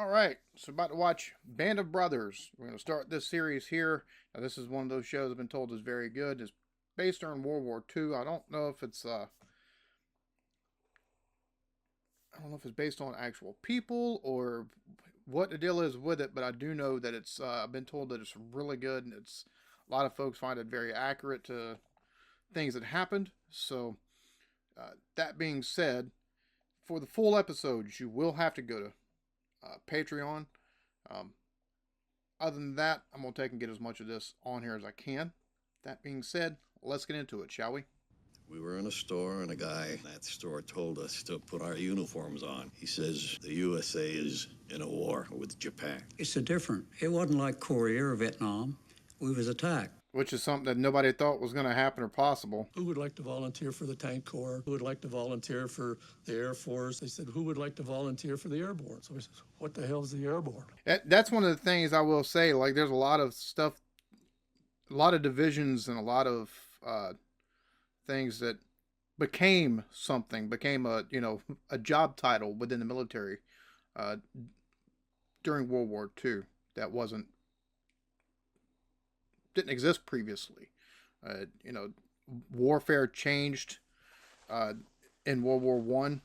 All right, so about to watch Band of Brothers. We're going to start this series here. Now, this is one of those shows I've been told is very good. It's based on World War II. I don't know if it's based on actual people or what the deal is with it, but I do know that it's. I've been told that it's really good, and it's a lot of folks find it very accurate to things that happened. So, that being said, for the full episodes, you will have to go to Patreon. Um, Other than that, I'm going to take and get as much of this on here as I can. That being said, let's get into it, shall we? We were in a store, and a guy in that store told us to put our uniforms on. He says the USA is in a war with Japan. It's a different. It wasn't like Korea or Vietnam. We was attacked. Which is something that nobody thought was going to happen or possible. Who would like to volunteer for the Tank Corps? Who would like to volunteer for the Air Force? They said, who would like to volunteer for the Airborne? So we said, what the hell is the Airborne? That's one of the things I will say. Like, there's a lot of stuff, a lot of divisions, and a lot of things that became a job title within the military during World War II that didn't exist previously. Warfare changed in World War One,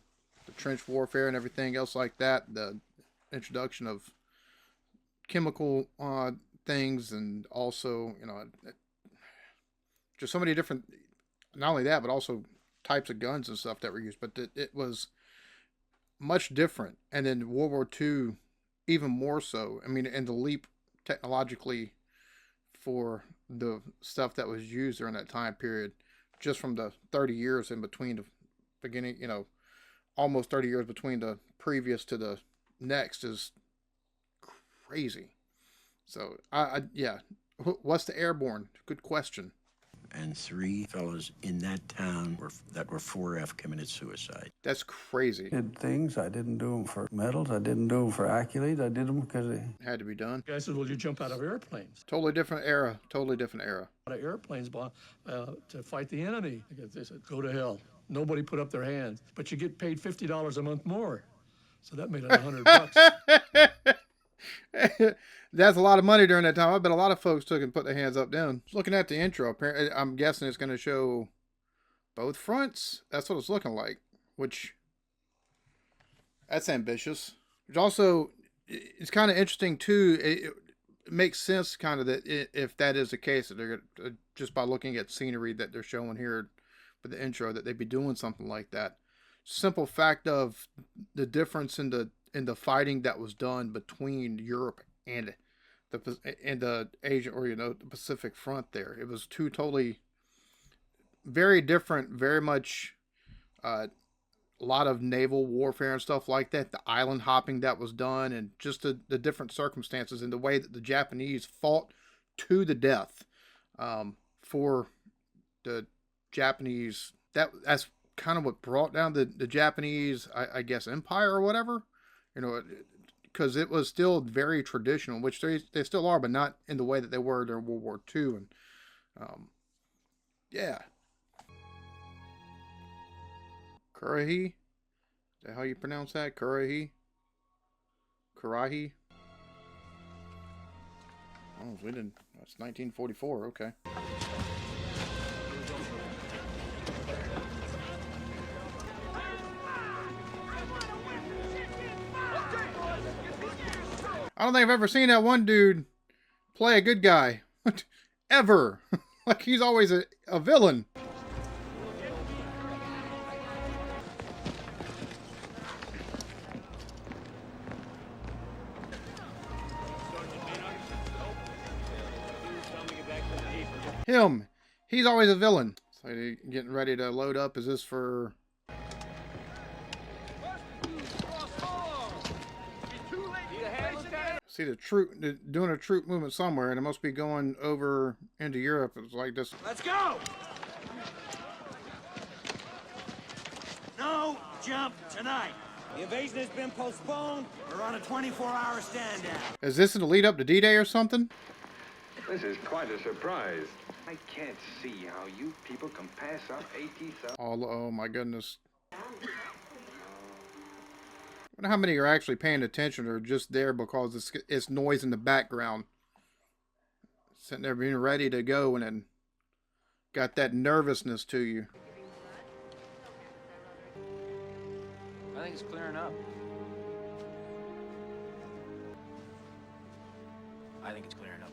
the trench warfare and everything else like that. The introduction of chemical things, and also just so many different. Not only that, but also types of guns and stuff that were used. But it was much different, and then World War II even more so. I mean, and the leap technologically for the stuff that was used during that time period, just from the 30 years in between the beginning, almost 30 years between the previous to the next, is crazy. So, yeah. What's the Airborne? Good question. And 3 fellows in that town that were 4F committed suicide. That's crazy. Did things. I didn't do them for medals. I didn't do them for accolades. I did them because they had to be done. The guy said, well, you jump out of airplanes. Totally different era. Totally different era. Out of airplanes to fight the enemy. They said, go to hell. Nobody put up their hands. But you get paid $50 a month more. So that made it $100. That's a lot of money during that time. I bet a lot of folks took and put their hands up then. Looking at the intro, apparently, I'm guessing it's going to show both fronts. That's what it's looking like, which that's ambitious. Which also, it's kind of interesting too. It makes sense kind of that if that is the case, that they're just by looking at scenery that they're showing here with the intro, that they'd be doing something like that. Simple fact of the difference in the fighting that was done between Europe and the Asia, or the Pacific front there. It was two totally very different, very much a lot of naval warfare and stuff like that. The island hopping that was done, and just the different circumstances and the way that the Japanese fought to the death for the Japanese. That's kind of what brought down the Japanese, I guess, empire or whatever. Because it was still very traditional, which they still are, but not in the way that they were during World War II. And yeah. Kurahi? Is that how you pronounce that? Kurahi? Kurahi? Oh, we didn't. That's 1944. Okay. I don't think I've ever seen that one dude play a good guy. Ever. Like, he's always a villain. Him. He's always a villain. So getting ready to load up. Is this for... See doing a troop movement somewhere, and it must be going over into Europe. It's like this. Let's go! No jump tonight. The invasion has been postponed. We're on a 24-hour stand down. Is this in the lead up to D-Day or something? This is quite a surprise. I can't see how you people can pass up 80,000. Oh my goodness. wonder how many are actually paying attention or just there because it's noise in the background. Sitting there being ready to go and then got that nervousness to you. I think it's clearing up. I think it's clearing up.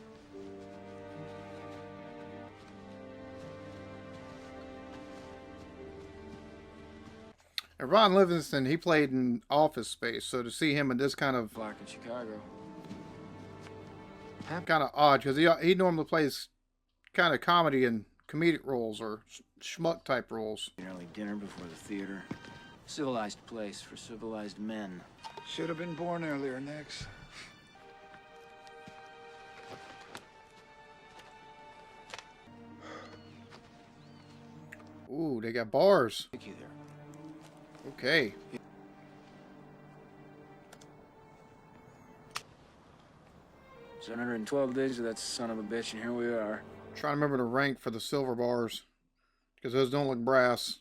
And Ron Livingston, he played in Office Space, so to see him in this kind of Black in Chicago. odd because he normally plays kind of comedy and comedic roles or schmuck type roles. Early dinner before the theater. Civilized place for civilized men. Should have been born earlier, Nix. Ooh, they got bars. Thank you there. Okay. It's 112 days of that son of a bitch, and here we are. Trying to remember the rank for the silver bars because those don't look brass.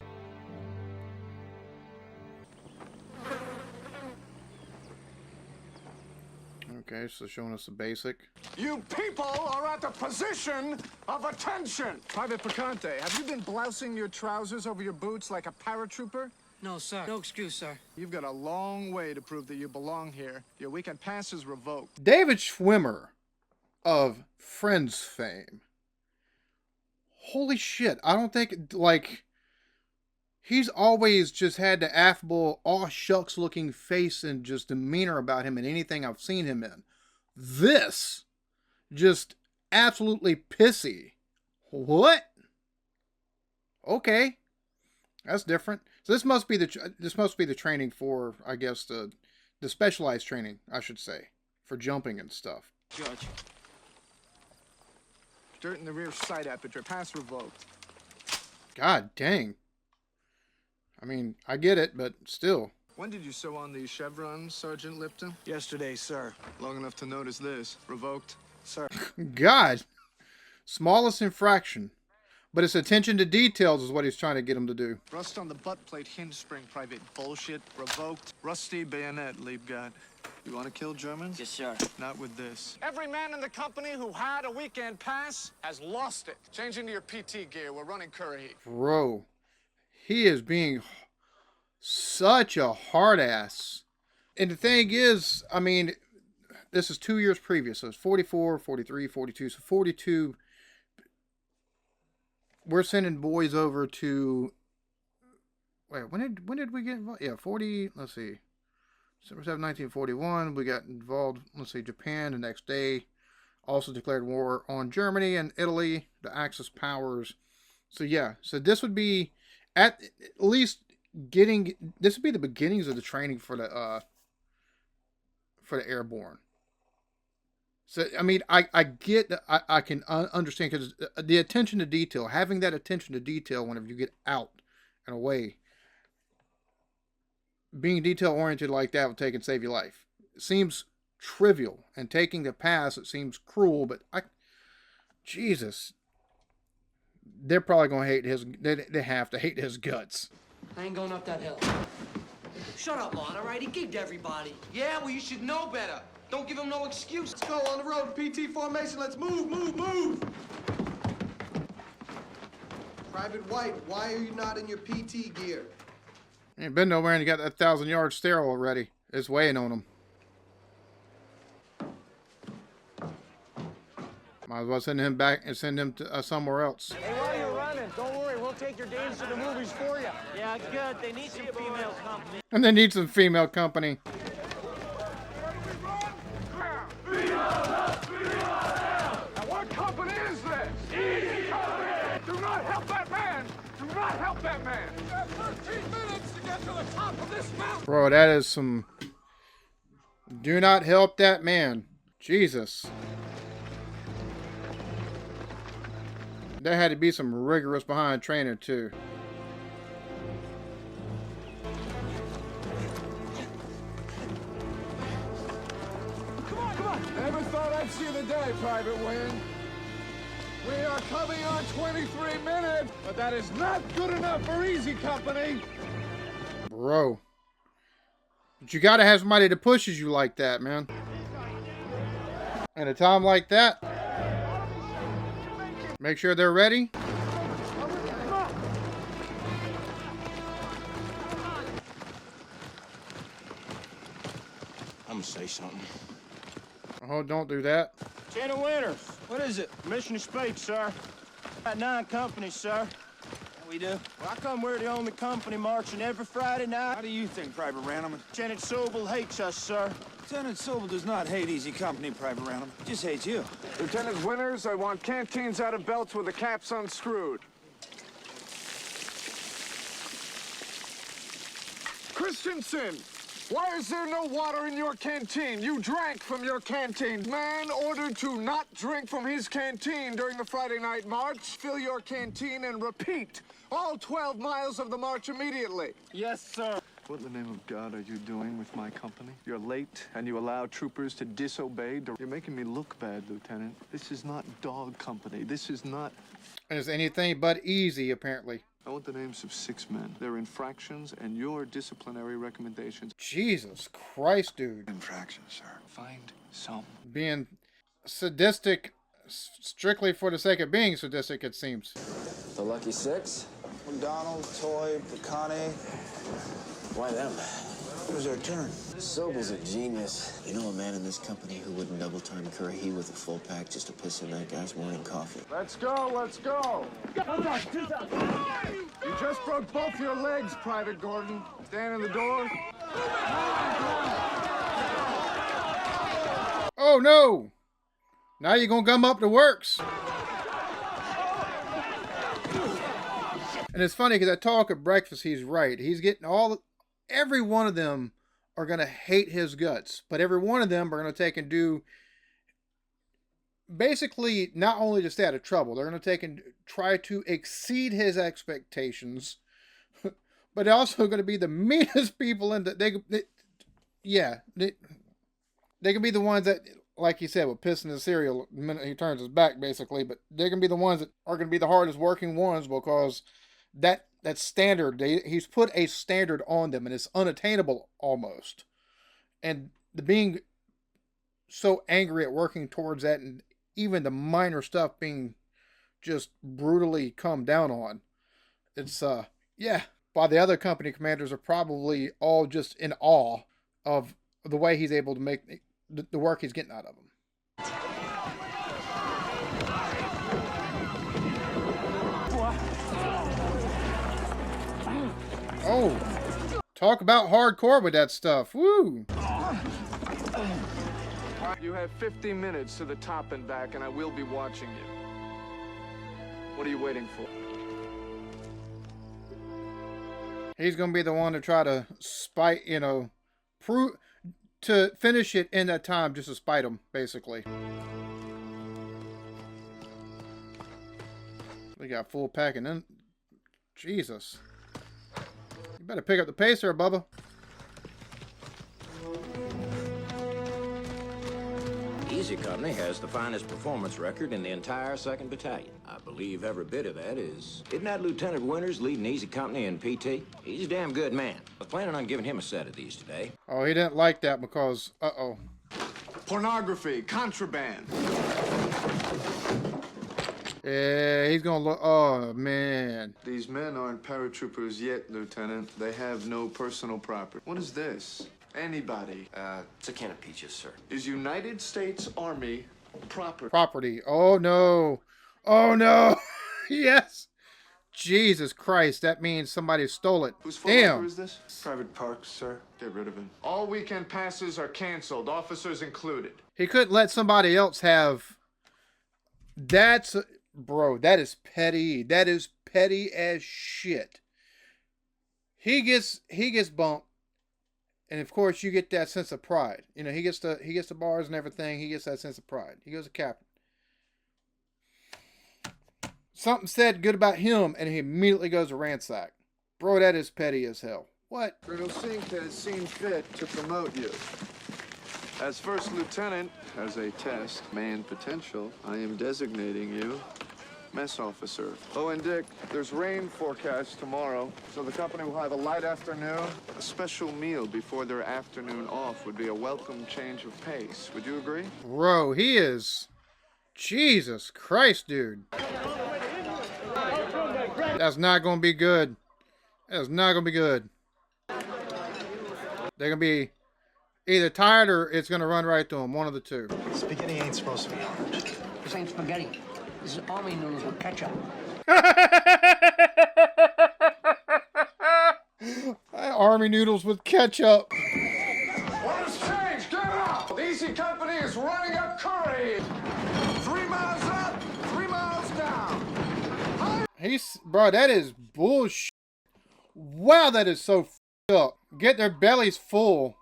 Okay, so showing us the basic. You people are at the position of attention! Private Picante, have you been blousing your trousers over your boots like a paratrooper? No, sir. No excuse, sir. You've got a long way to prove that you belong here. Your weekend pass is revoked. David Schwimmer of Friends fame. Holy shit, I don't think, like, he's always just had the affable, aw shucks looking face and just demeanor about him in anything I've seen him in. This, just absolutely pissy. What? Okay, that's different. So this must be the training for, I guess, the specialized training, I should say, for jumping and stuff. Judge. Dirt in the rear sight aperture. Pass revoked. God dang. I mean, I get it, but still. When did you sew on these chevrons, Sergeant Lipton? Yesterday, sir. Long enough to notice this. Revoked. Sir. God. Smallest infraction. But it's attention to details is what he's trying to get him to do. Rust on the butt plate hinge spring, Private. Bullshit. Revoked. Rusty bayonet, Liebgott. You want to kill Germans? Yes, sir. Not with this. Every man in the company who had a weekend pass has lost it. Change into your PT gear. We're running curry heat. Bro. He is being such a hard ass. And the thing is, I mean, this is 2 years previous. So it's 44, 43, 42. So 42. We're sending boys over to... Wait, when did we get involved? Yeah, 40, let's see. December 7, 1941. We got involved, let's see, Japan the next day. Also declared war on Germany and Italy, the Axis powers. So yeah, so this would be at least getting, this would be the beginnings of the training for the airborne. So, I mean, I get that, I can understand, because the attention to detail, having that attention to detail whenever you get out and away, being detail-oriented like that will take and save your life. It seems trivial, and taking the pass, it seems cruel, but Jesus. They're probably going to hate his, they have to hate his guts. I ain't going up that hill. Shut up, Lon, all right? He gigged everybody. Yeah, well, you should know better. Don't give him no excuse. Let's go on the road, PT formation. Let's move, move, move. Private White, why are you not in your PT gear? Ain't been nowhere and you got that 1,000-yard stare already. It's weighing on him. Might as well send him back and send him to somewhere else. Hey, while you're running, don't worry. We'll take your days to the movies for you. Yeah, good. They need some female company. And they need some female company. Now, what company is this? Easy company! Do not help that man! Do not help that man! You have 13 minutes to get to the top of this mountain! Bro, that is some... Do not help that man. Jesus. There had to be some rigorous behind training, too. Never thought I'd see the day, Private Wayne. We are coming on 23 minutes, but that is not good enough for Easy Company. Bro. But you gotta have somebody that pushes you like that, man. At a time like that, make sure they're ready. I'm gonna say something. Oh, don't do that. Lieutenant Winters, what is it? Mission is Spade, sir. Got 9 companies, sir. We do? Well, how come we're the only company marching every Friday night? How do you think, Private Randleman? Lieutenant Sobel hates us, sir. Lieutenant Sobel does not hate Easy Company, Private Randleman. He just hates you. Lieutenant Winters, I want canteens out of belts with the caps unscrewed. Christensen! Why is there no water in your canteen? You drank from your canteen. Man ordered to not drink from his canteen during the Friday night march. Fill your canteen and repeat all 12 miles of the march immediately. Yes, sir. What in the name of God are you doing with my company? You're late, and you allow troopers to disobey. You're making me look bad, Lieutenant. This is not dog company. This is not... It's anything but easy, apparently. I want the names of 6 men, their infractions, and your disciplinary recommendations. Jesus Christ, dude. Infractions, sir. Find some. Being sadistic strictly for the sake of being sadistic, it seems. The lucky 6? McDonald, Toy, Picani. Why them? It was our turn. Sobel's a genius. You know a man in this company who wouldn't double-time Curry with a full pack just to piss in that guy's morning coffee. Let's go, let's go. You just broke both your legs, Private Gordon. Stand in the door. Oh, no. Now you're going to gum up the works. And it's funny because I talk at breakfast, he's right. He's getting every one of them are going to hate his guts, but every one of them are going to take and do basically not only to stay out of trouble, they're going to take and try to exceed his expectations, but they're also going to be the meanest people in the, they can be the ones that, like you said, will piss in the cereal the minute he turns his back, basically, but they're going to be the ones that are going to be the hardest working ones because that standard, he's put a standard on them, and it's unattainable almost. And the being so angry at working towards that, and even the minor stuff being just brutally come down on, it's while the other company commanders are probably all just in awe of the way he's able to make the work he's getting out of them. Oh, talk about hardcore with that stuff. Woo! You have 50 minutes to the top and back, and I will be watching you. What are you waiting for? He's going to be the one to try to spite, to finish it in that time just to spite him, basically. We got full packing in. Jesus. You better pick up the pace there, Bubba. Easy Company has the finest performance record in the entire 2nd Battalion. I believe every bit of that is. Isn't that Lieutenant Winters leading Easy Company in PT? He's a damn good man. I was planning on giving him a set of these today. Oh, he didn't like that because, uh-oh. Pornography, contraband. Yeah, he's gonna look, oh, man. These men aren't paratroopers yet, Lieutenant. They have no personal property. What is this? Anybody. It's a can of peaches, sir. Is United States Army property? Property. Oh, no. Oh, no. Yes. Jesus Christ, that means somebody stole it. Whose phone number is this? Private Parks, sir. Get rid of him. All weekend passes are canceled, officers included. He couldn't let somebody else have... Bro, that is petty. That is petty as shit. He gets bumped, and of course you get that sense of pride. He gets the bars and everything. He gets that sense of pride. He goes to captain. Something said good about him, and he immediately goes to ransack. Bro, that is petty as hell. What? Colonel Sink has seen fit to promote you. As first lieutenant, as a test, man potential, I am designating you mess officer. Oh, and Dick, there's rain forecast tomorrow, so the company will have a light afternoon. A special meal before their afternoon off would be a welcome change of pace. Would you agree? Bro, he is... Jesus Christ, dude. That's not going to be good. That's not going to be good. They're going to be either tired or it's going to run right to them. One of the two. Spaghetti ain't supposed to be orange. This ain't spaghetti. This is army noodles with ketchup. Army noodles with ketchup. What has changed? Get up! The Easy Company is running up Curry. 3 miles up, 3 miles down. Bro, that is bullshit. Wow, that is so f***ed up. Get their bellies full.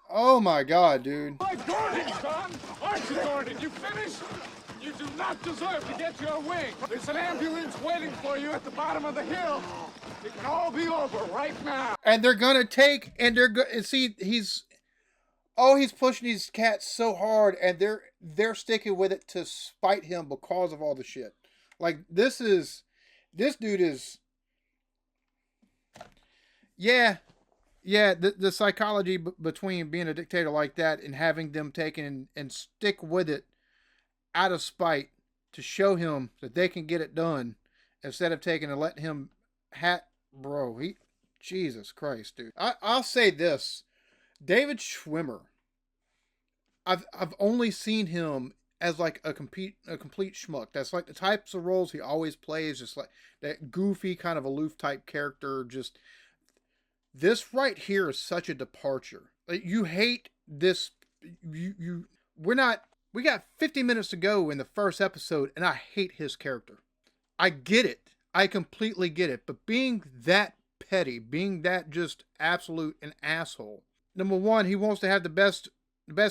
Oh my God, dude. Like Gordon, son! Aren't you, Gordon? You finished? You do not deserve to get your wing. There's an ambulance waiting for you at the bottom of the hill. It can all be over right now. And they're gonna take, and they're gonna see he's pushing these cats so hard, and they're sticking with it to spite him because of all the shit. Like this dude is, yeah. The psychology between being a dictator like that and having them taken and stick with it out of spite to show him that they can get it done instead of taking and letting him bro, Jesus Christ, dude. I'll say this. David Schwimmer, I've only seen him as like a complete schmuck. That's like the types of roles he always plays, just like that goofy kind of aloof type character. Just this right here is such a departure. Like, you hate this. We got 50 minutes to go in the first episode, and I hate his character. I get it. I completely get it. But being that petty, being that just absolute an asshole. Number one, he wants to have the best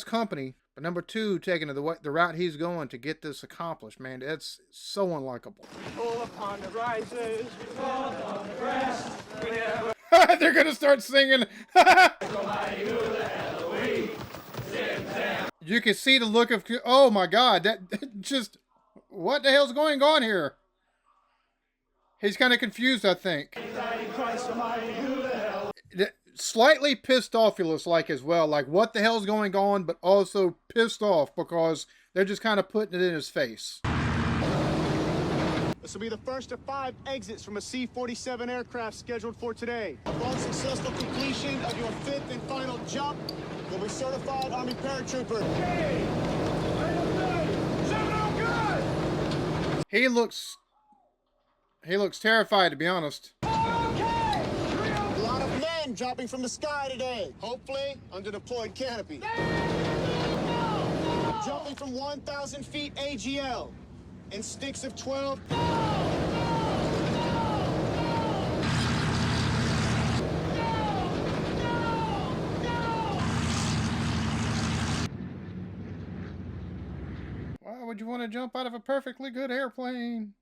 company. But number two, taking the route he's going to get this accomplished, man, that's so unlikable. Pull upon the rises, fall upon the rest. They're gonna start singing. You can see the look of, oh my God, that just, what the hell's going on here? He's kind of confused, I think. Slightly pissed off, he looks like, as well. Like, what the hell's going on, but also pissed off because they're just kind of putting it in his face. This will be the first of 5 exits from a C-47 aircraft scheduled for today. Upon successful completion of your 5th and final jump, you'll be certified Army paratrooper. Okay. He looks terrified, to be honest. A lot of men dropping from the sky today, hopefully under deployed canopy. Jumping from 1,000 feet AGL in sticks of 12. Why would you want to jump out of a perfectly good airplane?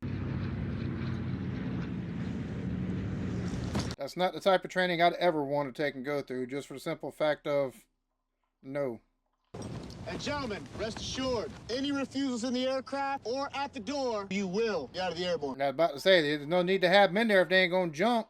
That's not the type of training I'd ever want to take and go through, just for the simple fact of no. And gentlemen, rest assured, any refusals in the aircraft or at the door, you will get out of the airborne. I was about to say, there's no need to have them in there if they ain't going to jump.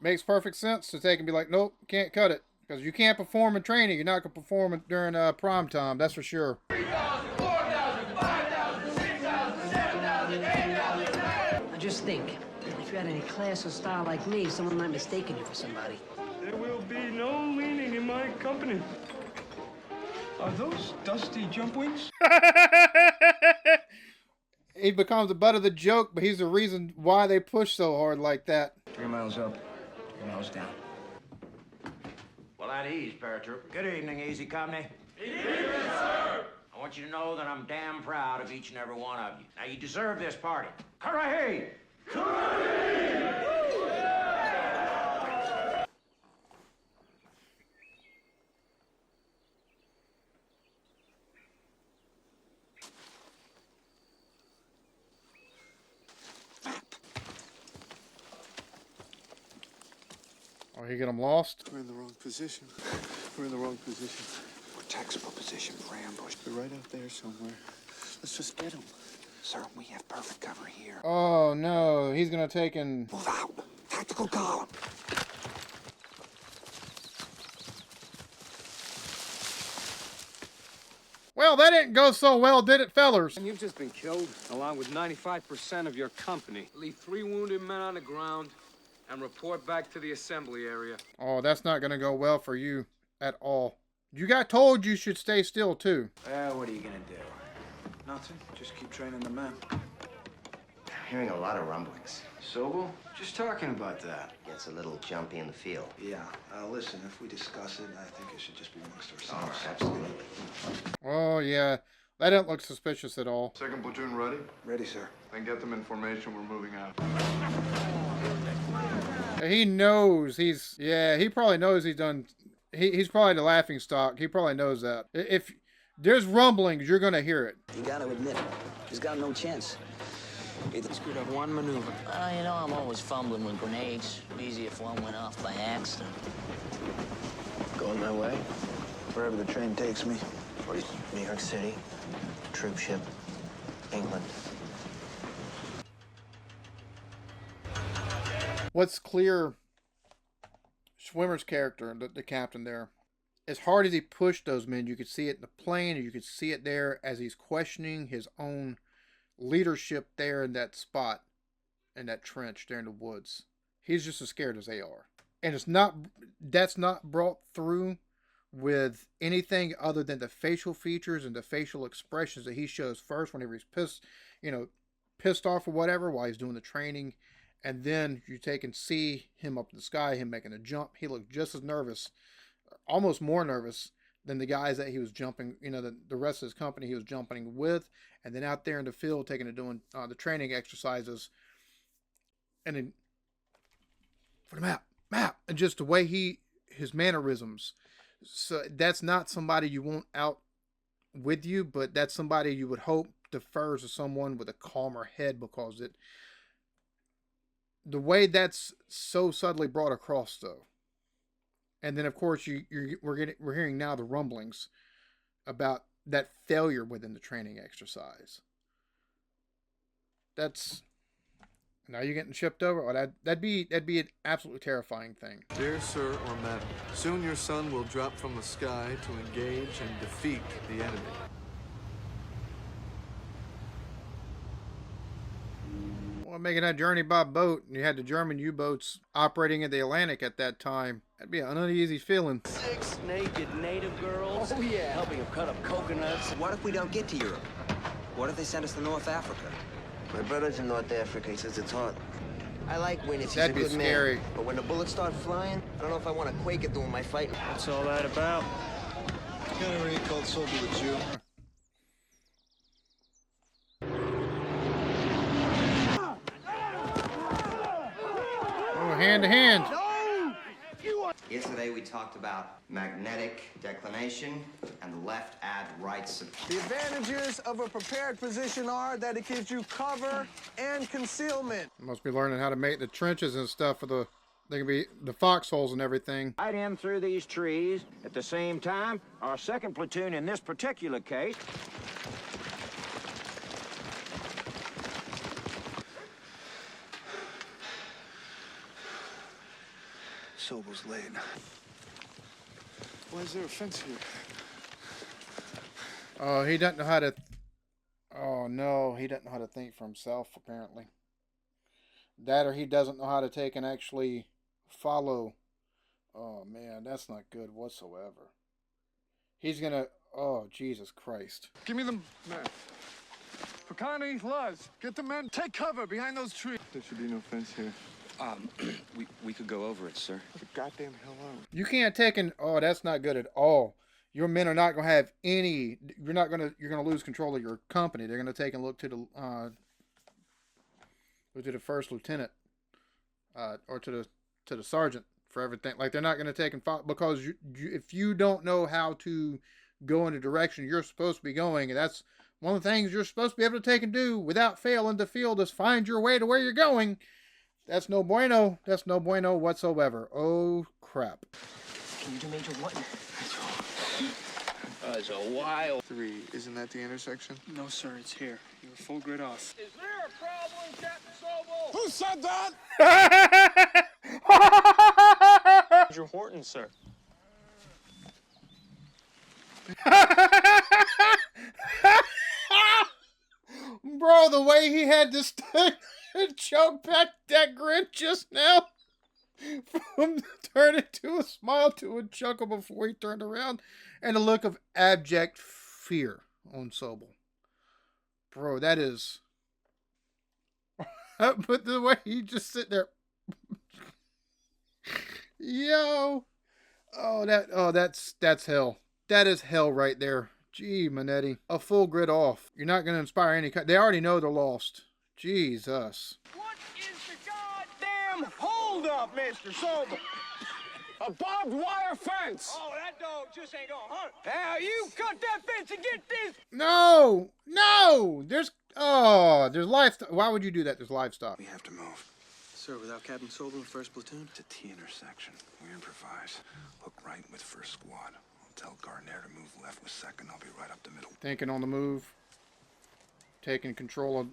Makes perfect sense to take and be like, nope, can't cut it. Because you can't perform in training. You're not going to perform it during prime time, that's for sure. 3,000, 4,000, 5,000, 6,000, 7,000, 8,000. I just think, if you had any class or style like me, someone might mistake you for somebody. There will be no meaning in my company. Are those dusty jump wings? He becomes the butt of the joke, but he's the reason why they push so hard like that. 3 miles up, 3 miles down. Well, at ease, paratrooper. Good evening, Easy Company. Good evening, sir. I want you to know that I'm damn proud of each and every one of you. Now, you deserve this party. Hooray! Hooray! Oh, he get them lost? We're in the wrong position. We're in the wrong position. We're textbook position for ambush. They're right out there somewhere. Let's just get them. Sir, we have perfect cover here. Oh no, he's gonna take and Move out. Tactical column. Well, that didn't go so well, did it, fellers? And you've just been killed, along with 95% of your company. Leave 3 wounded men on the ground and report back to the assembly area. Oh, that's not gonna go well for you at all. You got told you should stay still too. What are you gonna do? Nothing. Just keep training the men. Hearing a lot of rumblings. Sobel? Just talking about that. Gets a little jumpy in the field. Yeah. Listen, if we discuss it, I think it should just be amongst Oh, ourselves. absolutely. Oh yeah, that didn't look suspicious at all. Second platoon ready? Ready, sir. Then get them in formation. We're moving out. He knows he probably knows he's done. He's probably the laughing stock. He probably knows that. If there's rumblings, you're gonna hear it. You gotta admit it. He's got no chance. Either screwed up one maneuver. You know, I'm always fumbling with grenades. Easy if one went off by accident. Going my way? Wherever the train takes me. New York City, troop ship, England. What's clear, Schwimmer's character, the captain there, as hard as he pushed those men, you could see it in the plane, and you could see it there as he's questioning his own leadership there in that spot, in that trench there in the woods. He's just as scared as they are. And that's not brought through with anything other than the facial features and the facial expressions that he shows first whenever he's pissed off or whatever while he's doing the training. And then you take and see him up in the sky, him making a jump. He looked just as nervous, almost more nervous than the guys that he was jumping, the rest of his company he was jumping with. And then out there in the field taking and doing the training exercises. And then for the map. And just the way his mannerisms. So that's not somebody you want out with you, but that's somebody you would hope defers to someone with a calmer head, because the way that's so subtly brought across though. And then of course we're hearing now the rumblings about that failure within the training exercise. Now you're getting shipped over. Oh, that'd be an absolutely terrifying thing. Dear sir or madam, soon your son will drop from the sky to engage and defeat the enemy. Well, making that journey by boat, and you had the German U-boats operating in the Atlantic at that time. That'd be an uneasy feeling. 6 naked native girls. Oh yeah. Helping them cut up coconuts. What if we don't get to Europe? What if they send us to North Africa? My brother's in North Africa. He says it's hot. I like Winnis. He's That'd a be good scary. man. But when the bullets start flying, I don't know if I want to quake it doing my fighting. What's all that about? Generally called Sobel the Jew. Oh, hand to hand. Yesterday we talked about magnetic declination and the left add right The advantages of a prepared position are that it gives you cover and concealment. Must be learning how to make the trenches and stuff for they can be the foxholes and everything. Right in through these trees. At the same time, our second platoon in this particular case. Sobel's late. Why is there a fence here? Oh, he doesn't know how to. Oh no, he doesn't know how to think for himself. Apparently, that or he doesn't know how to take and actually follow. Oh man, that's not good whatsoever. He's gonna. Oh Jesus Christ! Give me the map. Picani, Luz, get the men. Take cover behind those trees. There should be no fence here. We could go over it, sir. What the goddamn hell out? You can't take and. Oh, that's not good at all. Your men are not gonna have any. You're gonna lose control of your company. They're gonna take and look to the first lieutenant, or to the sergeant for everything. Like they're not gonna take and follow, because if you don't know how to go in the direction you're supposed to be going, and that's one of the things you're supposed to be able to take and do without fail in the field is find your way to where you're going. That's no bueno. That's no bueno whatsoever. Oh crap! Can you do Major what? It's a while. 3, isn't that the intersection? No, sir, it's here. You're Full grid off. Is there a problem, Captain Sobel? Who said that? Major Horton, sir. Bro, the way he had to choke back that grin just now, from turning to a smile to a chuckle before he turned around, and a look of abject fear on Sobel. Bro, that is... But the way he just sit there... Yo! That's hell. That is hell right there. Gee, Manetti. A full grid off. You're not going to inspire any... They already know they're lost. Jesus. What is the goddamn holdup, Mr. Sobel? A barbed wire fence. Oh, that dog just ain't gonna hunt. Now you cut that fence and get this. No! No! There's livestock. Why would you do that? There's livestock. We have to move. Sir, without Captain Sobel in 1st Platoon? It's a T intersection. We improvise. Hook right with 1st Squad. I'll tell Garnett to move left with 2nd. I'll be right up the middle. Thinking on the move. Taking control of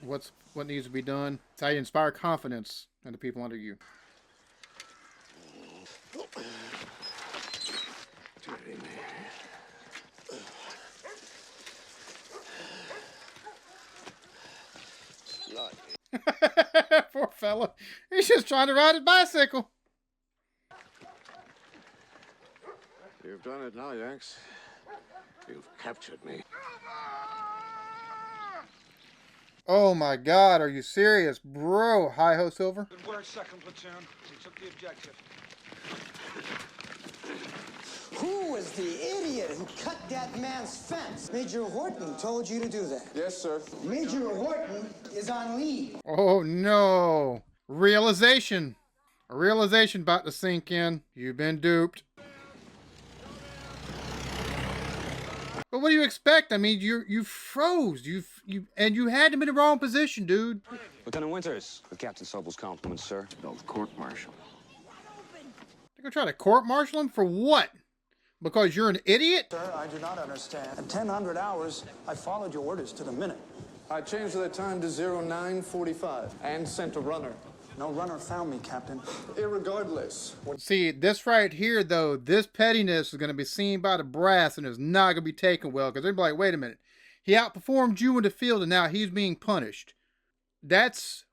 what needs to be done. It's how you inspire confidence in the people under you. Dirty man. Poor fella. He's just trying to ride his bicycle. You've done it now, Yanks. You've captured me. Oh my God, are you serious? Bro, hi-ho, Silver. Good work, 2nd Platoon. We took the objective. Who was the idiot who cut that man's fence? Major Horton told you to do that. Yes, sir. Major Horton is on leave. Oh no. Realization. A realization about to sink in. You've been duped. But what do you expect? I mean, you froze. You had him in the wrong position, dude. Lieutenant Winters, with Captain Sobel's compliments, sir. No, court-martial. They're gonna try to court-martial him for what? Because you're an idiot? Sir, I do not understand. At 1000 hours, I followed your orders to the minute. I changed the time to 0945 and sent a runner. No runner found me, Captain. Irregardless. See, this right here, though, this pettiness is going to be seen by the brass and is not going to be taken well, because they're like, wait a minute. He outperformed you in the field, and now he's being punished. That's,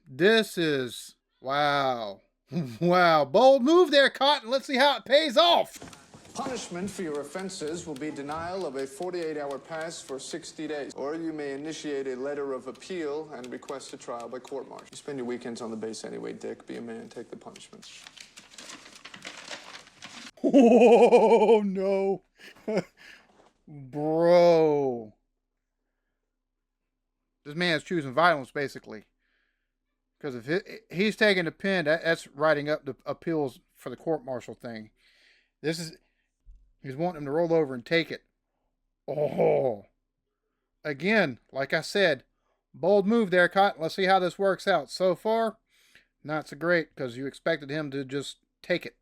this is, wow. Wow, bold move there, Cotton. Let's see how it pays off. Punishment for your offenses will be denial of a 48-hour pass for 60 days. Or you may initiate a letter of appeal and request a trial by court-martial. You spend your weekends on the base anyway, Dick. Be a man, take the punishment. Oh, no. Bro. This man's choosing violence, basically. Because if he's taking the pen, that's writing up the appeals for the court-martial thing. He's wanting him to roll over and take it. Oh. Again, like I said, bold move there, Cotton. Let's see how this works out. So far, not so great, because you expected him to just take it.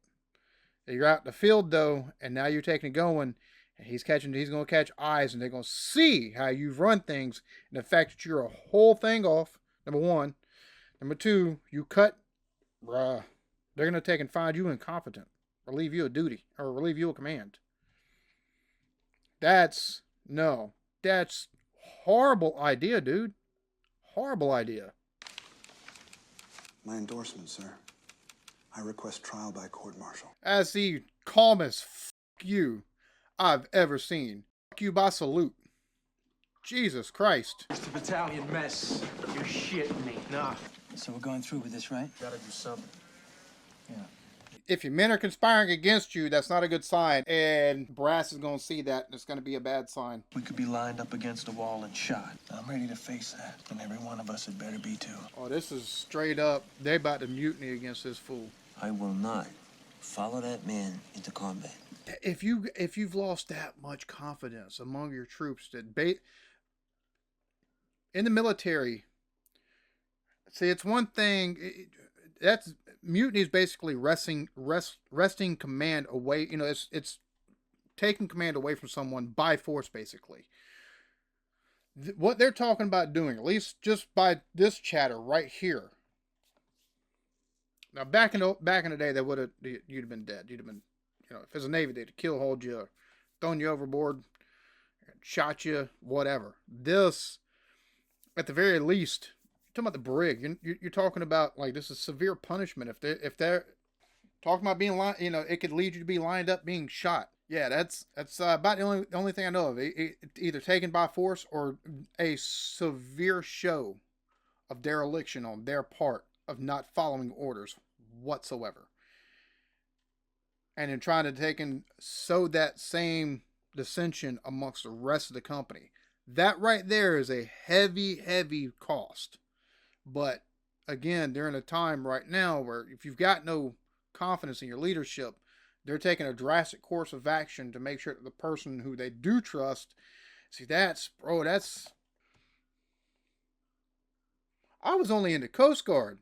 You're out in the field, though, and now you're taking it going, and he's going to catch eyes, and they're going to see how you've run things, and the fact that you're a whole thing off, number one. Number two, you cut, they're going to take and find you incompetent, relieve you of duty, or relieve you of command. That's horrible idea, dude. Horrible idea. My endorsement, sir. I request trial by court-martial. As the calmest you I've ever seen. You by salute. Jesus Christ. It's the battalion mess. You're shitting me. Nah. So we're going through with this, right? Gotta do something. Yeah. If your men are conspiring against you, that's not a good sign. And brass is going to see that, and it's going to be a bad sign. We could be lined up against a wall and shot. I'm ready to face that, and every one of us had better be too. Oh, this is straight up. They about to mutiny against this fool. I will not follow that man into combat. If you've lost that much confidence among your troops that in the military, see, it's one thing. That's mutiny is basically wresting command away. You know, it's taking command away from someone by force, basically. what they're talking about doing, at least just by this chatter right here. Now, back in the day, you'd have been dead. You'd have been, if it was a Navy, they'd kill hold you, thrown you overboard, shot you, whatever. This, at the very least, you're talking about the brig. You're talking about, like, this is severe punishment. If they're talking about being it could lead you to be lined up being shot. Yeah, that's about the only thing I know of. Either taken by force or a severe show of dereliction on their part of not following orders whatsoever. And in trying to sow that same dissension amongst the rest of the company. That right there is a heavy, heavy cost. But again, during a time right now where if you've got no confidence in your leadership, they're taking a drastic course of action to make sure that the person who they do trust, I was only in the Coast Guard.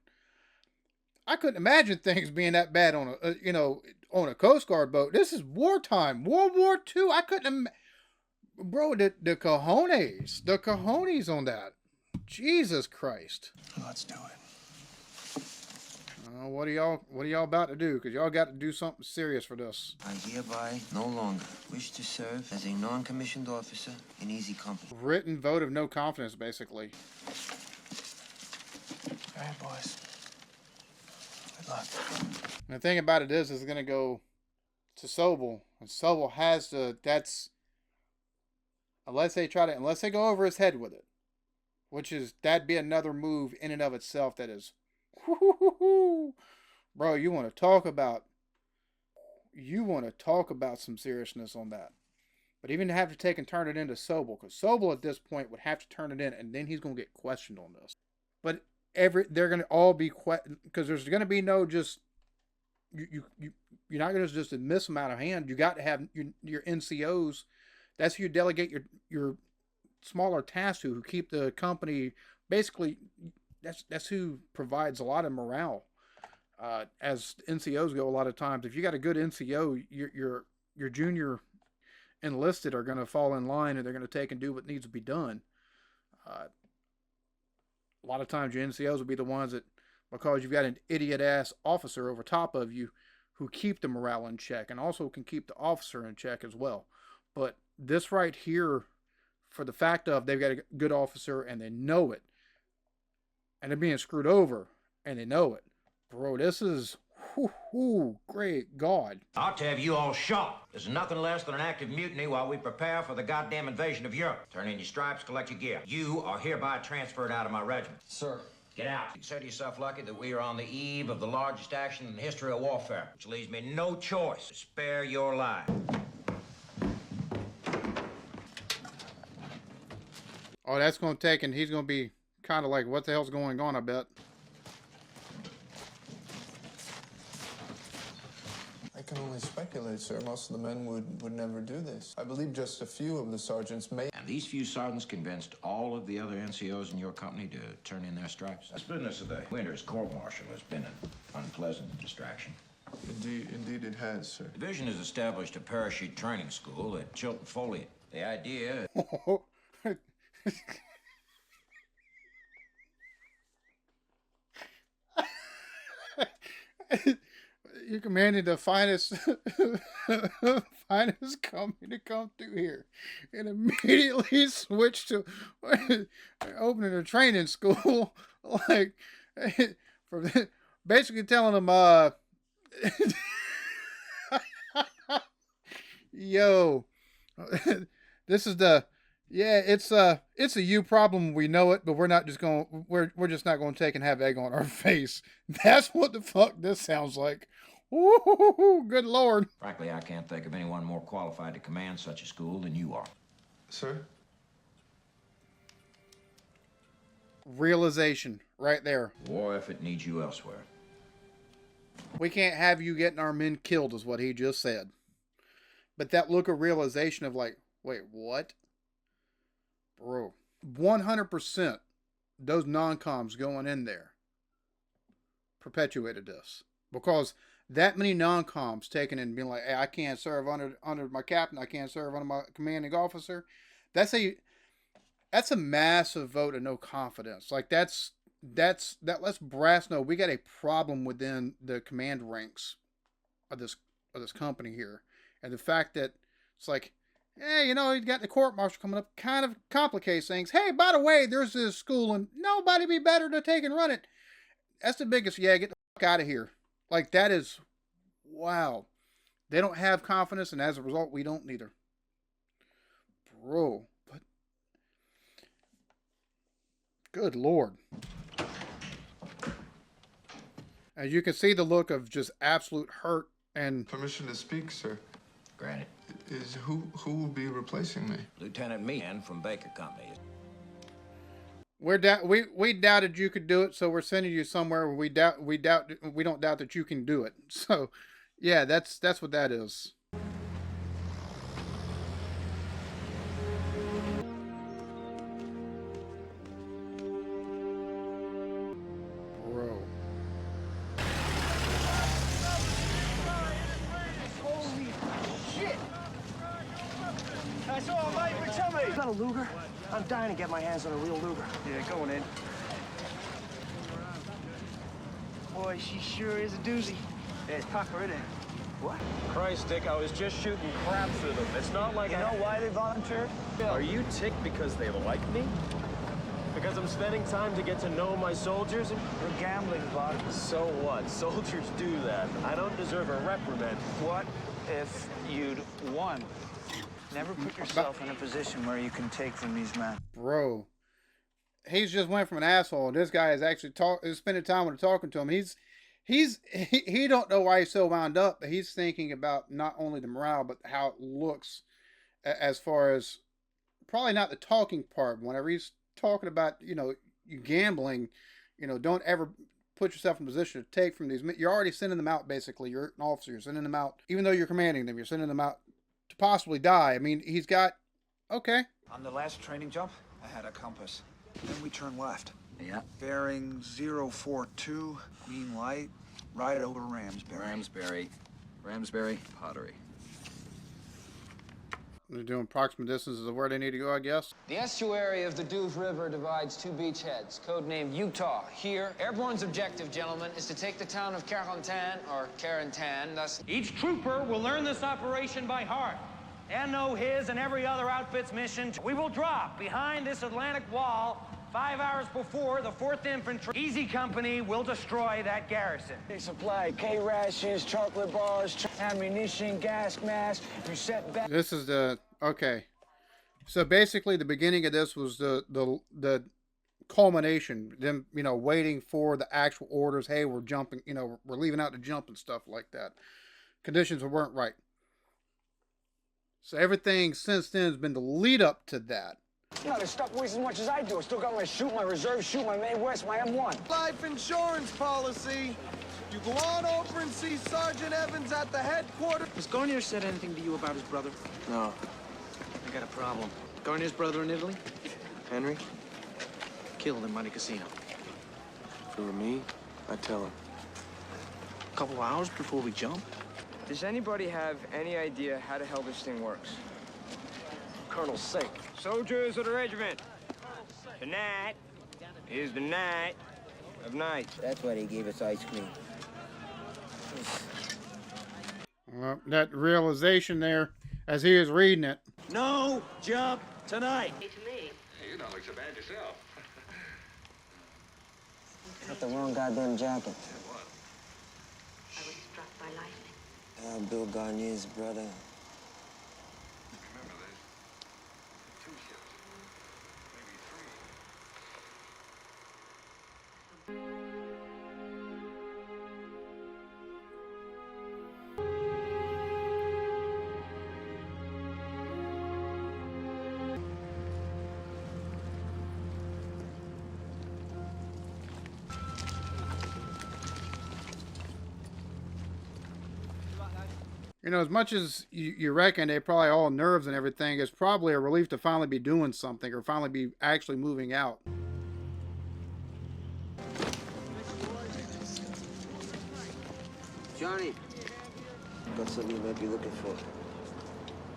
I couldn't imagine things being that bad on a Coast Guard boat. This is wartime, World War II. I couldn't, bro. The cojones on that. Jesus Christ. Let's do it. What are y'all about to do? Because y'all got to do something serious for this. I hereby no longer wish to serve as a non-commissioned officer in Easy Company. Written vote of no confidence, basically. All right, boys. Good luck. And the thing about it is it's going to go to Sobel. And Sobel has to, unless they go over his head with it, that'd be another move in and of itself that is, bro, you want to talk about some seriousness on that. But even to have to take and turn it into Sobel, because Sobel at this point would have to turn it in, and then he's going to get questioned on this. But they're going to all be because there's going to be no just you're not going to just dismiss them out of hand. You got to have your NCOs. That's who you delegate your smaller tasks to, who keep the company basically. That's who provides a lot of morale. As NCOs go, a lot of times, if you got a good NCO, your junior enlisted are going to fall in line and they're going to take and do what needs to be done. A lot of times your NCOs will be the ones that, because you've got an idiot-ass officer over top of you who keep the morale in check and also can keep the officer in check as well. But this right here, for the fact of they've got a good officer and they know it, and they're being screwed over and they know it. Bro, this is, great God. I ought to have you all shot. This is nothing less than an active mutiny while we prepare for the goddamn invasion of Europe. Turn in your stripes, collect your gear. You are hereby transferred out of my regiment. Sir. Get out. Consider yourself lucky that we are on the eve of the largest action in the history of warfare, which leaves me no choice to spare your life. Oh, that's going to take, and he's going to be kind of like, what the hell's going on, I bet. I can only speculate, sir. Most of the men would never do this. I believe just a few of the sergeants may. And these few sergeants convinced all of the other NCOs in your company to turn in their stripes. That's business today. Winter's court-martial has been an unpleasant distraction. Indeed it has, sir. The division has established a parachute training school at Chilton Foley. The idea... You commanded the finest company to come through here, and immediately switched to opening a training school, like for basically telling them, yo, this is it's a you problem. We know it, but we're not just going. We're just not going to take and have egg on our face. That's what the fuck this sounds like. Ooh, good Lord. Frankly, I can't think of anyone more qualified to command such a school than you are. Sir? Realization right there. War effort needs you elsewhere. We can't have you getting our men killed, is what he just said. But that look of realization of like, wait, what? Bro, 100% those non-coms going in there perpetuated this. Because that many non-coms taking and being like, hey, I can't serve under my captain, I can't serve under my commanding officer. That's That's a massive vote of no confidence. Like that lets brass know we got a problem within the command ranks of this company here. And the fact that it's like, you got the court martial coming up kind of complicates things. Hey, by the way, there's this school and nobody be better to take and run it. That's the biggest, get the fuck out of here. Like that is, wow. They don't have confidence, and as a result, we don't neither. Bro, but good Lord. As you can see the look of just absolute hurt and... Permission to speak, sir. Granted. Is who will be replacing me? Lieutenant Meehan from Baker Company. We doubted you could do it, so we're sending you somewhere where we don't doubt that you can do it. So, yeah, that's what that is. Bro. Holy shit! That's all, mate, but tell me. You got a Luger? I'm dying to get my hands on a real Luger. Yeah, going in. Boy, she sure is a doozy. Yeah, it's Tucker, isn't it? What? Christ, Dick, I was just shooting crap through them. It's not like You know why they volunteered? Are you ticked because they like me? Because I'm spending time to get to know my soldiers? You're gambling, bud. So what? Soldiers do that. I don't deserve a reprimand. What if you'd won? Never put yourself in a position where you can take from these men. Bro. He's just went from an asshole. This guy is actually spending time with talking to him. He don't know why he's so wound up, but he's thinking about not only the morale, but how it looks as far as probably not the talking part. Whenever he's talking about, you gambling, don't ever put yourself in a position to take from these men. You're already sending them out, basically. You're an officer. You're sending them out, even though you're commanding them, you're sending them out to possibly die. I mean, he's got, okay. On the last training jump, I had a compass. Then we turned left. Yeah. Bearing 042, green light, right over Ramsbury. Ramsbury, Pottery. They're doing approximate distances of where they need to go, I guess. The estuary of the Douve River divides two beachheads, codenamed Utah. Here, Airborne's objective, gentlemen, is to take the town of Carentan, or Carentan, thus... Each trooper will learn this operation by heart and know his and every other outfit's mission. We will drop behind this Atlantic wall 5 hours before the 4th Infantry Easy Company will destroy that garrison. They supply K-rations, chocolate bars, ammunition, gas masks. You set back. This is okay. So basically, the beginning of this was the culmination. Them, waiting for the actual orders. Hey, we're jumping. We're leaving out to jump and stuff like that. Conditions weren't right. So everything since then has been the lead up to that. You know, they stop wasting as much as I do. I still got my shoot, my reserve shoot, my May West, my M1. Life insurance policy. You go on over and see Sergeant Evans at the headquarters. Has Garnier said anything to you about his brother? No. I got a problem. Garnier's brother in Italy? Henry? Killed in Monte Cassino. If it were me, I'd tell him. A couple hours before we jump? Does anybody have any idea how the hell this thing works? Colonel Sink. Soldiers of the regiment, tonight is the night of nights. That's why they gave us ice cream. Well, that realization there, as he was reading it. No jump tonight. Hey, you don't look so bad yourself. Got the wrong goddamn jacket. What? I was struck by lightning. Bill Garnier's brother. Remember this? 2 ships, maybe 3. As much as you reckon they probably all nerves and everything, it's probably a relief to finally be doing something or finally be actually moving out. Johnny. Got something you might be looking for.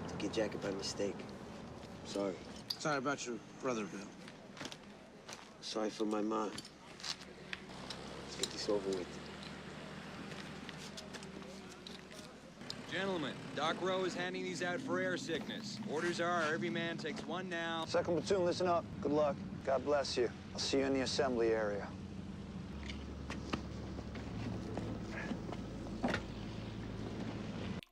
Took your jacket by mistake. Sorry. Sorry about your brother, Bill. Sorry for my mom. Let's get this over with. Gentlemen, Doc Rowe is handing these out for air sickness. Orders are every man takes one now. Second platoon, listen up. Good luck. God bless you. I'll see you in the assembly area.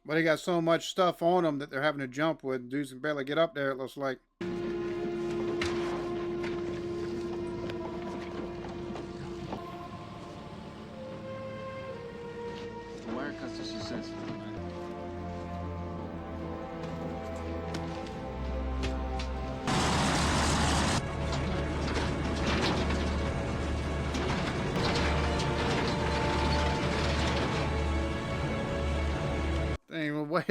But they got so much stuff on them that they're having to jump with. Dudes can barely get up there, it looks like. The wire cuts are successful, man. Dang, the way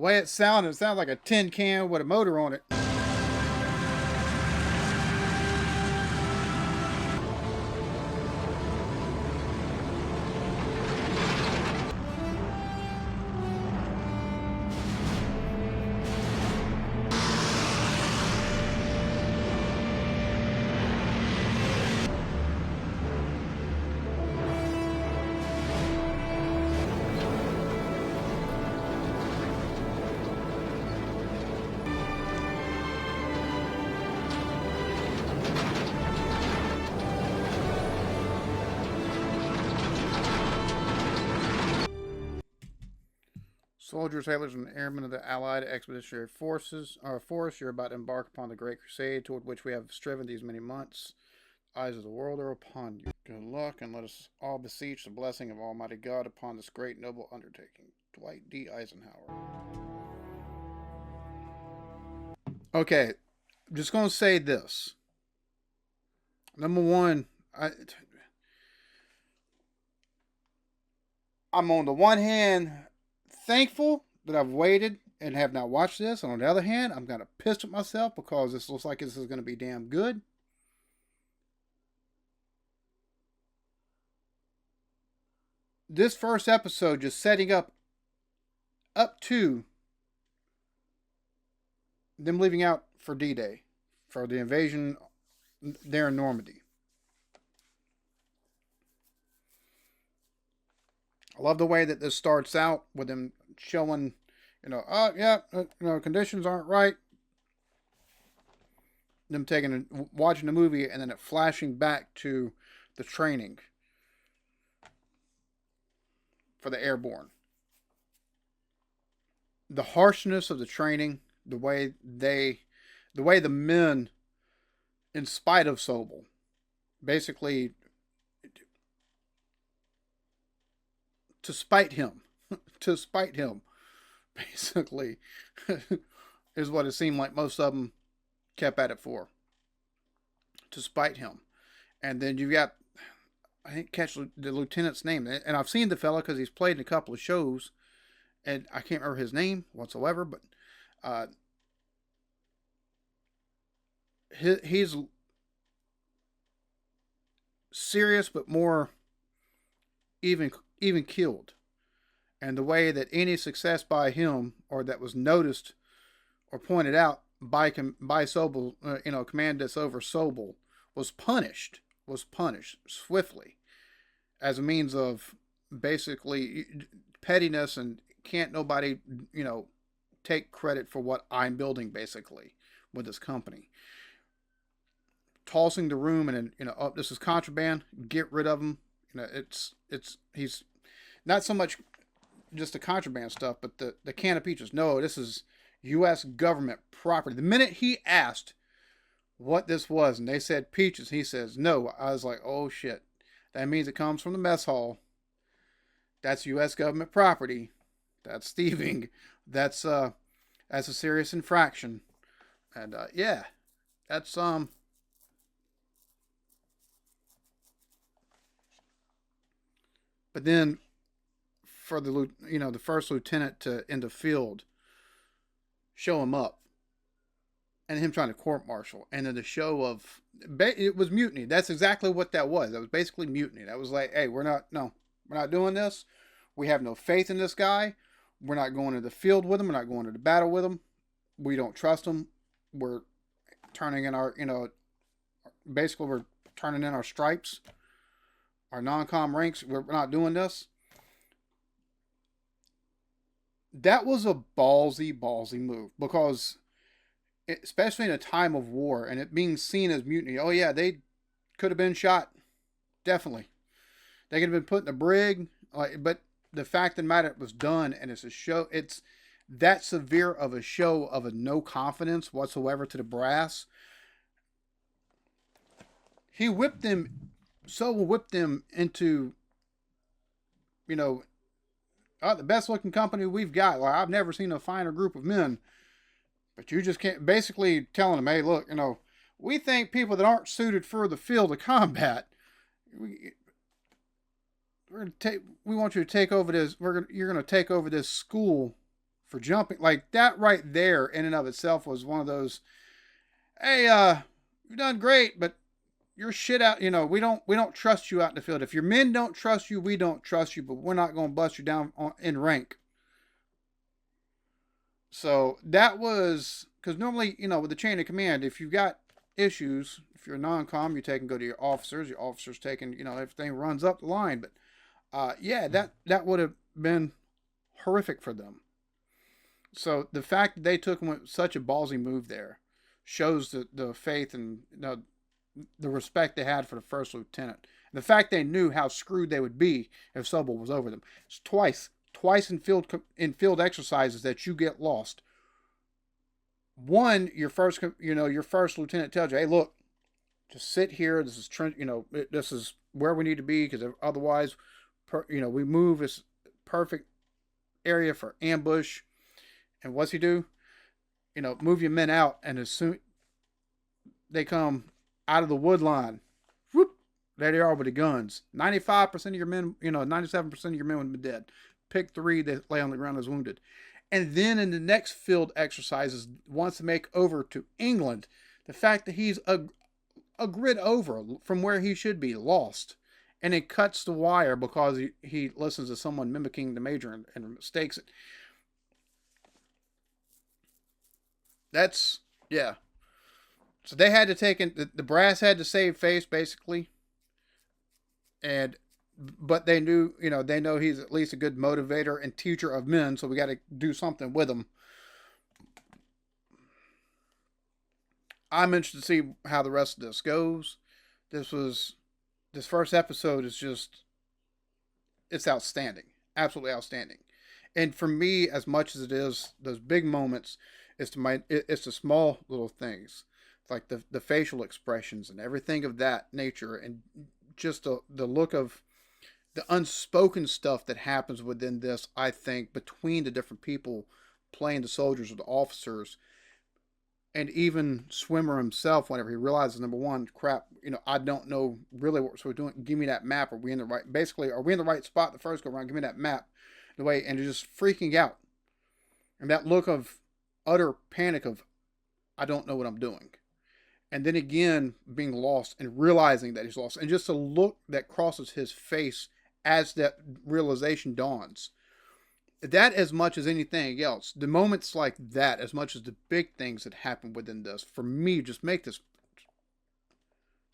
way it sounds like a tin can with a motor on it. Soldiers, sailors, and airmen of the Allied Expeditionary Forces, you're about to embark upon the Great Crusade toward which we have striven these many months. Eyes of the world are upon you. Good luck, and let us all beseech the blessing of Almighty God upon this great noble undertaking. Dwight D. Eisenhower. Okay, I'm just going to say this. Number one, I'm on the one hand thankful that I've waited and have not watched this. And on the other hand, I'm kind of pissed at myself because this looks like this is going to be damn good. This first episode just setting up to them leaving out for D-Day, for the invasion there in Normandy. I love the way that this starts out with them showing, conditions aren't right. Them watching the movie and then it flashing back to the training for the airborne. The harshness of the training, the way the men, in spite of Sobel, basically to spite him, basically, is what it seemed like most of them kept at it for. To spite him. And then you've got, I didn't catch the lieutenant's name, and I've seen the fella because he's played in a couple of shows, and I can't remember his name whatsoever, but he's serious but more even killed. And the way that any success by him, or that was noticed or pointed out by Sobel, command that's over Sobel, was punished swiftly as a means of basically pettiness and can't nobody, take credit for what I'm building basically with this company. Tossing the room and, this is contraband, get rid of him. He's not so much just the contraband stuff, but the can of peaches. No, this is U.S. government property. The minute he asked what this was, and they said peaches, he says no. I was like, oh shit. That means it comes from the mess hall. That's U.S. government property. That's thieving. That's a serious infraction. And that's But then, for the first lieutenant to in the field, show him up, and him trying to court-martial, and then the show of it was mutiny. That's exactly what that was. That was basically mutiny. That was like, hey, we're not doing this. We have no faith in this guy. We're not going to the field with him. We're not going to the battle with him. we don't trust them. We're turning in our, basically we're turning in our stripes, our non-com ranks. We're not doing this. That was a ballsy move, because especially in a time of war and it being seen as mutiny. Oh yeah, they could have been shot. Definitely. They could have been put in a brig. But the fact of the matter, it was done, and it's a show. It's that severe of a show of a no confidence whatsoever to the brass. He whipped them. Sobel whipped them into, the best looking company we've got. Like, I've never seen a finer group of men. But you just can't, basically telling them, hey, look, we think people that aren't suited for the field of combat, we want you to take over this. You're gonna take over this school for jumping. Like, that right there in and of itself was one of those, hey, you've done great, but you're shit out. We don't trust you out in the field. If your men don't trust you, we don't trust you, but we're not going to bust you down in rank. So that was, because normally, with the chain of command, if you've got issues, if you're a non-com, you take and go to your officers taking, everything runs up the line. But yeah, that would have been horrific for them. So the fact that they took such a ballsy move there shows the faith and the respect they had for the first lieutenant. The fact they knew how screwed they would be if Sobel was over them. It's twice in field exercises that you get lost. One, your first lieutenant tells you, hey, look, just sit here. This is this is where we need to be, because otherwise, we move this perfect area for ambush. And what's he do? Move your men out, and as soon they come out of the wood line, whoop, there they are with the guns. 95% of your men, 97% of your men would be dead. Pick 3 that lay on the ground as wounded. And then in the next field exercises, wants to make over to England, the fact that he's a grid over from where he should be, lost, and it cuts the wire because he listens to someone mimicking the major and mistakes it. That's, yeah. So they had to take in, the brass had to save face, basically. But they knew, they know he's at least a good motivator and teacher of men, so we got to do something with him. I'm interested to see how the rest of this goes. This first episode is just, it's outstanding. Absolutely outstanding. And for me, as much as it is those big moments, it's the small little things, like the facial expressions and everything of that nature, and just the look of the unspoken stuff that happens within this, I think, between the different people playing the soldiers or the officers, and even Swimmer himself, whenever he realizes, number one, crap, I don't know really what we're doing. Give me that map. Are we in the right spot the first go around? Give me that map. And just freaking out. And that look of utter panic of, I don't know what I'm doing. And then again, being lost and realizing that he's lost. And just a look that crosses his face as that realization dawns. That, as much as anything else, the moments like that, as much as the big things that happen within this, for me, just make this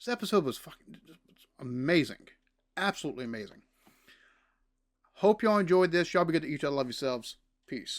episode was fucking amazing. Absolutely amazing. Hope y'all enjoyed this. Y'all be good to each other. Love yourselves. Peace.